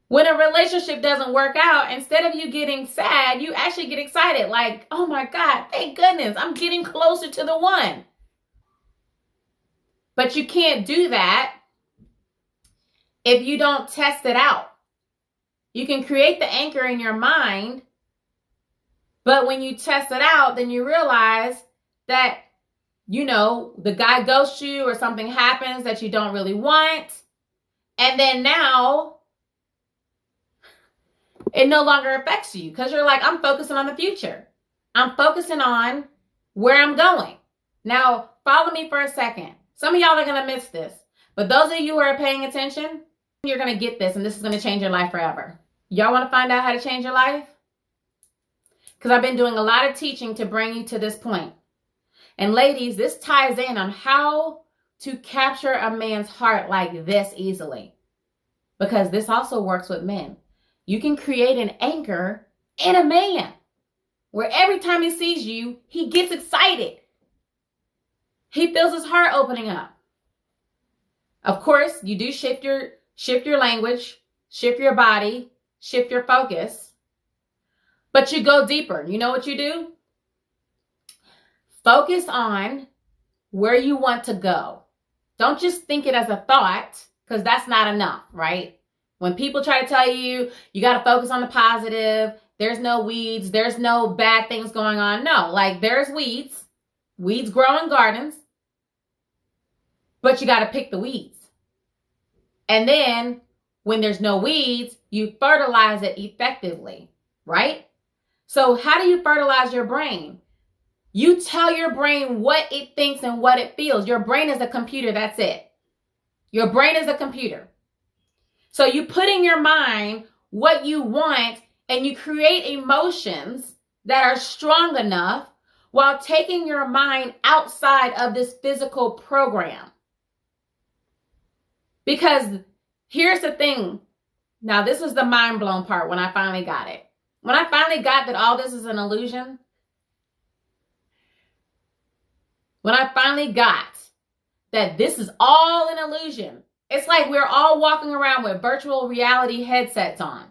When a relationship doesn't work out, instead of you getting sad, you actually get excited. Like, oh my God, thank goodness, I'm getting closer to the one. But you can't do that if you don't test it out. You can create the anchor in your mind, but when you test it out, then you realize that, the guy ghosts you or something happens that you don't really want. And then now it no longer affects you because you're like, I'm focusing on the future. I'm focusing on where I'm going. Now, follow me for a second. Some of y'all are going to miss this, but those of you who are paying attention, you're going to get this, and this is going to change your life forever. Y'all want to find out how to change your life? Because I've been doing a lot of teaching to bring you to this point. And ladies, this ties in on how to capture a man's heart like this easily. Because this also works with men. You can create an anchor in a man where every time he sees you, he gets excited. He feels his heart opening up. Of course, you do shift your language, shift your body, shift your focus. But you go deeper. You know what you do? Focus on where you want to go. Don't just think it as a thought, because that's not enough, right? When people try to tell you, you got to focus on the positive, there's no weeds, there's no bad things going on. No, like there's weeds. Weeds grow in gardens, but you got to pick the weeds. And then when there's no weeds, you fertilize it effectively, right? So how do you fertilize your brain? You tell your brain what it thinks and what it feels. Your brain is a computer, that's it. Your brain is a computer. So you put in your mind what you want and you create emotions that are strong enough while taking your mind outside of this physical program. Because here's the thing. Now, this is the mind blown part when I finally got it. When I finally got that all this is an illusion, when I finally got that this is all an illusion, it's like we're all walking around with virtual reality headsets on.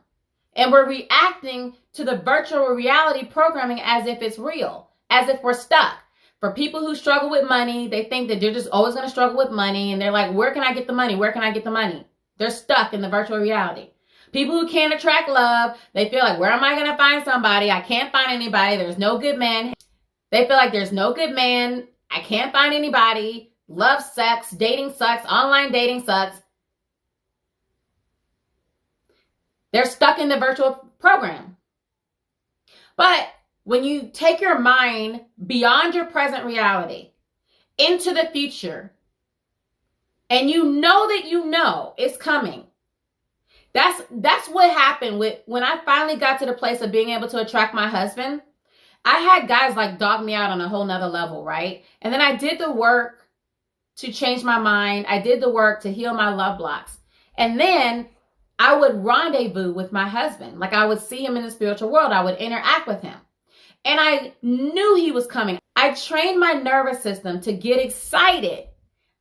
And we're reacting to the virtual reality programming as if it's real, as if we're stuck. For people who struggle with money, they think that they're just always going to struggle with money. And they're like, where can I get the money? Where can I get the money? They're stuck in the virtual reality. People who can't attract love, they feel like, where am I going to find somebody? I can't find anybody. There's no good man. They feel like there's no good man. I can't find anybody. Love sucks. Dating sucks. Online dating sucks. They're stuck in the virtual program. But when you take your mind beyond your present reality into the future, and you know it's coming. That's what happened when I finally got to the place of being able to attract my husband. I had guys like dog me out on a whole nother level, right? And then I did the work to change my mind. I did the work to heal my love blocks. And then I would rendezvous with my husband. Like I would see him in the spiritual world. I would interact with him. And I knew he was coming. I trained my nervous system to get excited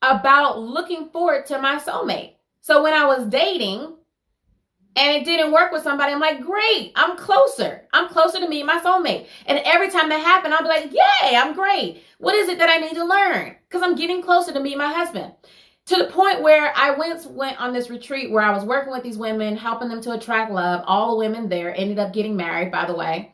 about looking forward to my soulmate. So when I was dating and it didn't work with somebody, I'm like, great, I'm closer. I'm closer to meet my soulmate. And every time that happened, I'll be like, yay, I'm great. What is it that I need to learn? Because I'm getting closer to meet my husband. To the point where I went on this retreat where I was working with these women, helping them to attract love. All the women there ended up getting married, by the way.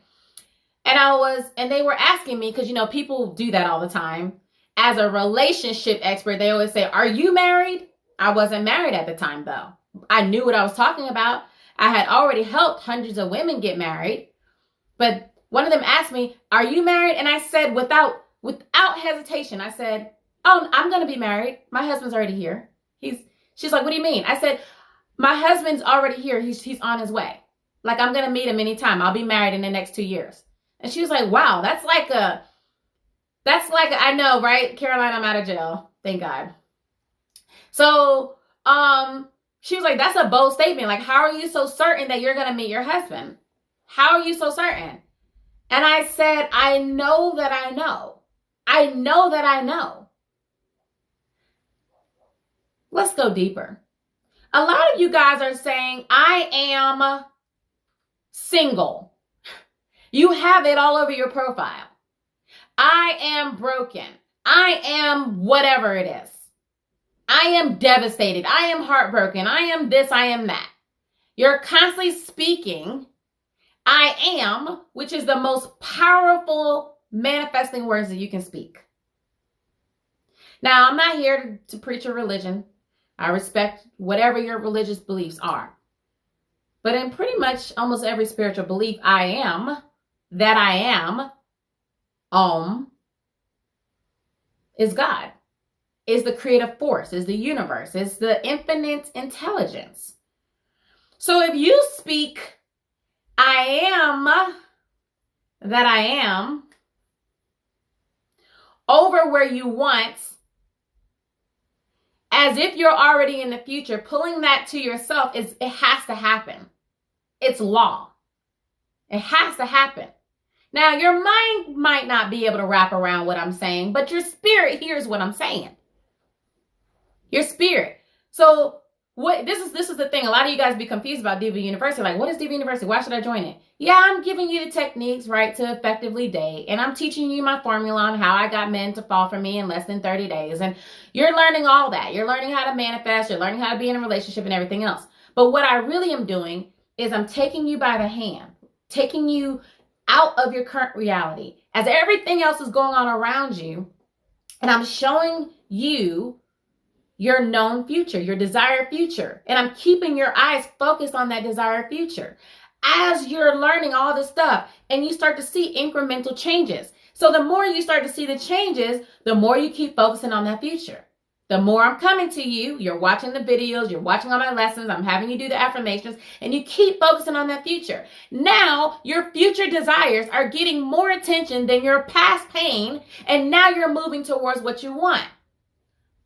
And they were asking me, because, people do that all the time. As a relationship expert, they always say, are you married? I wasn't married at the time, though. I knew what I was talking about. I had already helped hundreds of women get married. But one of them asked me, are you married? And I said, without hesitation, I said, oh, I'm going to be married. My husband's already here. She's like, what do you mean? I said, my husband's already here. He's on his way. Like, I'm going to meet him anytime. I'll be married in the next 2 years. And she was like, wow, that's like I know, right? Caroline, I'm out of jail. Thank God. So, she was like, that's a bold statement. Like, how are you so certain that you're going to meet your husband? How are you so certain? And I said, I know that I know. I know that I know. Let's go deeper. A lot of you guys are saying, I am single. You have it all over your profile. I am broken. I am whatever it is. I am devastated. I am heartbroken. I am this. I am that. You're constantly speaking I am, which is the most powerful manifesting words that you can speak. Now, I'm not here to preach a religion. I respect whatever your religious beliefs are. But in pretty much almost every spiritual belief, I am, that I am, is God, is the creative force, is the universe, is the infinite intelligence. So if you speak, I am, that I am, over where you want, as if you're already in the future, pulling that to yourself, it has to happen. It's law. It has to happen. Now, your mind might not be able to wrap around what I'm saying, but your spirit hears what I'm saying. Your spirit. So this is the thing. A lot of you guys be confused about D.I.V.A University. Like, what is D.I.V.A University? Why should I join it? Yeah, I'm giving you the techniques, right, to effectively date. And I'm teaching you my formula on how I got men to fall for me in less than 30 days. And you're learning all that. You're learning how to manifest. You're learning how to be in a relationship and everything else. But what I really am doing is I'm taking you by the hand, taking you out of your current reality as everything else is going on around you. And I'm showing you your known future, your desired future. And I'm keeping your eyes focused on that desired future as you're learning all this stuff and you start to see incremental changes. So the more you start to see the changes, the more you keep focusing on that future. The more I'm coming to you, you're watching the videos, you're watching all my lessons, I'm having you do the affirmations, and you keep focusing on that future. Now, your future desires are getting more attention than your past pain, and now you're moving towards what you want.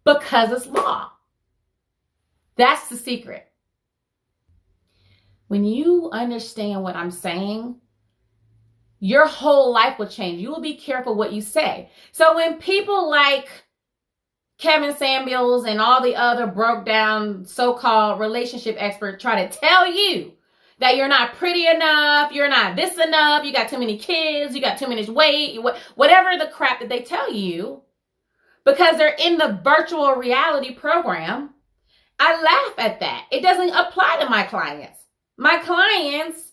Because it's law. That's the secret. When you understand what I'm saying, your whole life will change. You will be careful what you say. So when people like Kevin Samuels and all the other broke down so-called relationship experts try to tell you that you're not pretty enough, you're not this enough, you got too many kids, you got too much weight, whatever the crap that they tell you, because they're in the virtual reality program, I laugh at that. It doesn't apply to my clients. My clients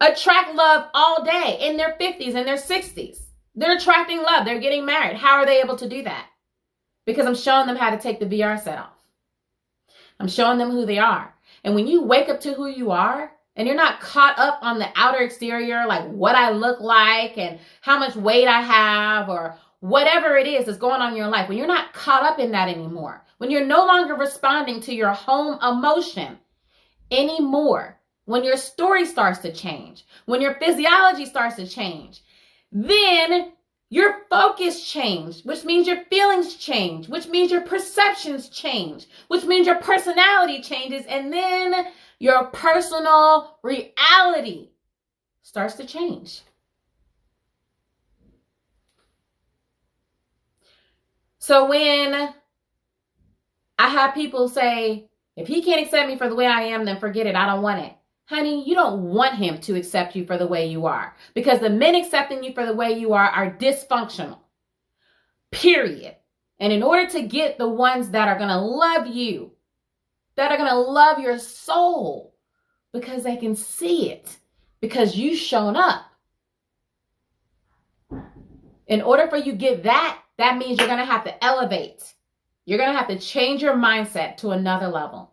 attract love all day in their 50s and their 60s. They're attracting love. They're getting married. How are they able to do that? Because I'm showing them how to take the VR set off. I'm showing them who they are. And when you wake up to who you are, and you're not caught up on the outer exterior, like what I look like and how much weight I have or whatever it is that's going on in your life, when you're not caught up in that anymore, when you're no longer responding to your home emotion anymore, when your story starts to change, when your physiology starts to change, then your focus change, which means your feelings change, which means your perceptions change, which means your personality changes, and then your personal reality starts to change. So when I have people say, if he can't accept me for the way I am, then forget it, I don't want it. Honey, you don't want him to accept you for the way you are, because the men accepting you for the way you are dysfunctional, period. And in order to get the ones that are going to love you, that are going to love your soul, because they can see it, because you've shown up. In order for you to get that, that means you're going to have to elevate. You're going to have to change your mindset to another level,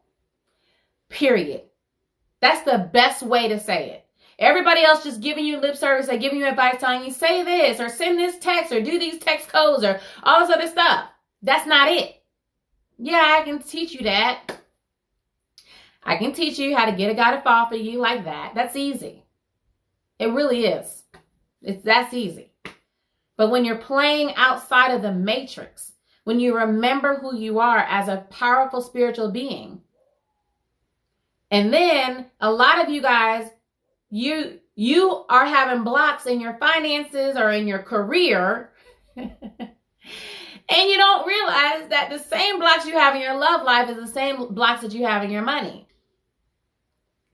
period. That's the best way to say it. Everybody else just giving you lip service, they're giving you advice, telling you, say this, or send this text, or do these text codes, or all this other stuff. That's not it. Yeah, I can teach you that. I can teach you how to get a guy to fall for you like that. That's easy. It really is. That's easy. But when you're playing outside of the matrix, when you remember who you are as a powerful spiritual being, and then a lot of you guys, you are having blocks in your finances or in your career. And you don't realize that the same blocks you have in your love life is the same blocks that you have in your money.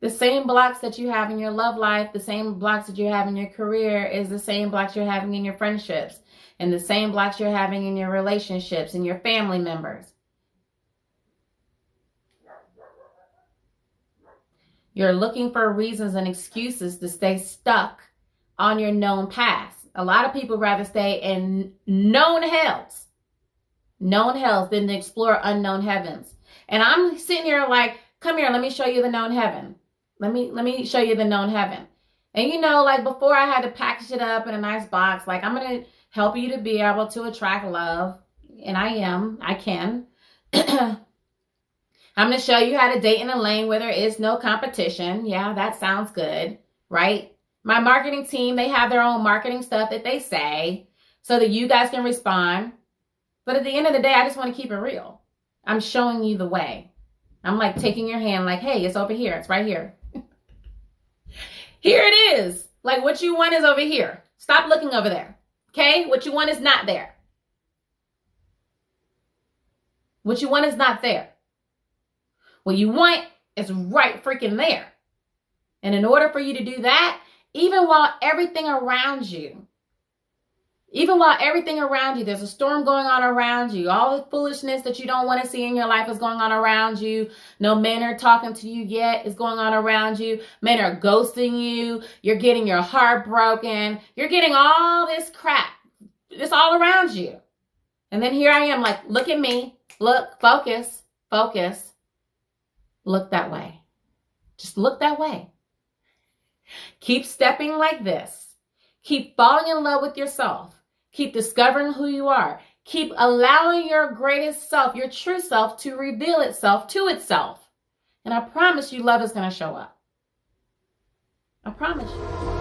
The same blocks that you have in your love life, the same blocks that you have in your career is the same blocks you're having in your friendships, and the same blocks you're having in your relationships and your family members. You're looking for reasons and excuses to stay stuck on your known past. A lot of people rather stay in known hells than to explore unknown heavens. And I'm sitting here like, come here, let me show you the known heaven. Let me show you the known heaven. And you know, like before I had to package it up in a nice box, like I'm going to help you to be able to attract love. And I can. I'm going to show you how to date in a lane where there is no competition. Yeah, that sounds good, right? My marketing team, they have their own marketing stuff that they say so that you guys can respond. But at the end of the day, I just want to keep it real. I'm showing you the way. I'm like taking your hand like, hey, it's over here. It's right here. Here it is. Like what you want is over here. Stop looking over there. Okay? What you want is not there. What you want is not there. What you want is right freaking there. And in order for you to do that, even while everything around you, there's a storm going on around you, all the foolishness that you don't want to see in your life is going on around you. No men are talking to you yet is going on around you. Men are ghosting you. You're getting your heart broken. You're getting all this crap. It's all around you. And then here I am like, look at me. Look, focus. Look that way. Just look that way. Keep stepping like this. Keep falling in love with yourself. Keep discovering who you are. Keep allowing your greatest self, your true self, to reveal itself to itself. And I promise you, love is going to show up. I promise you.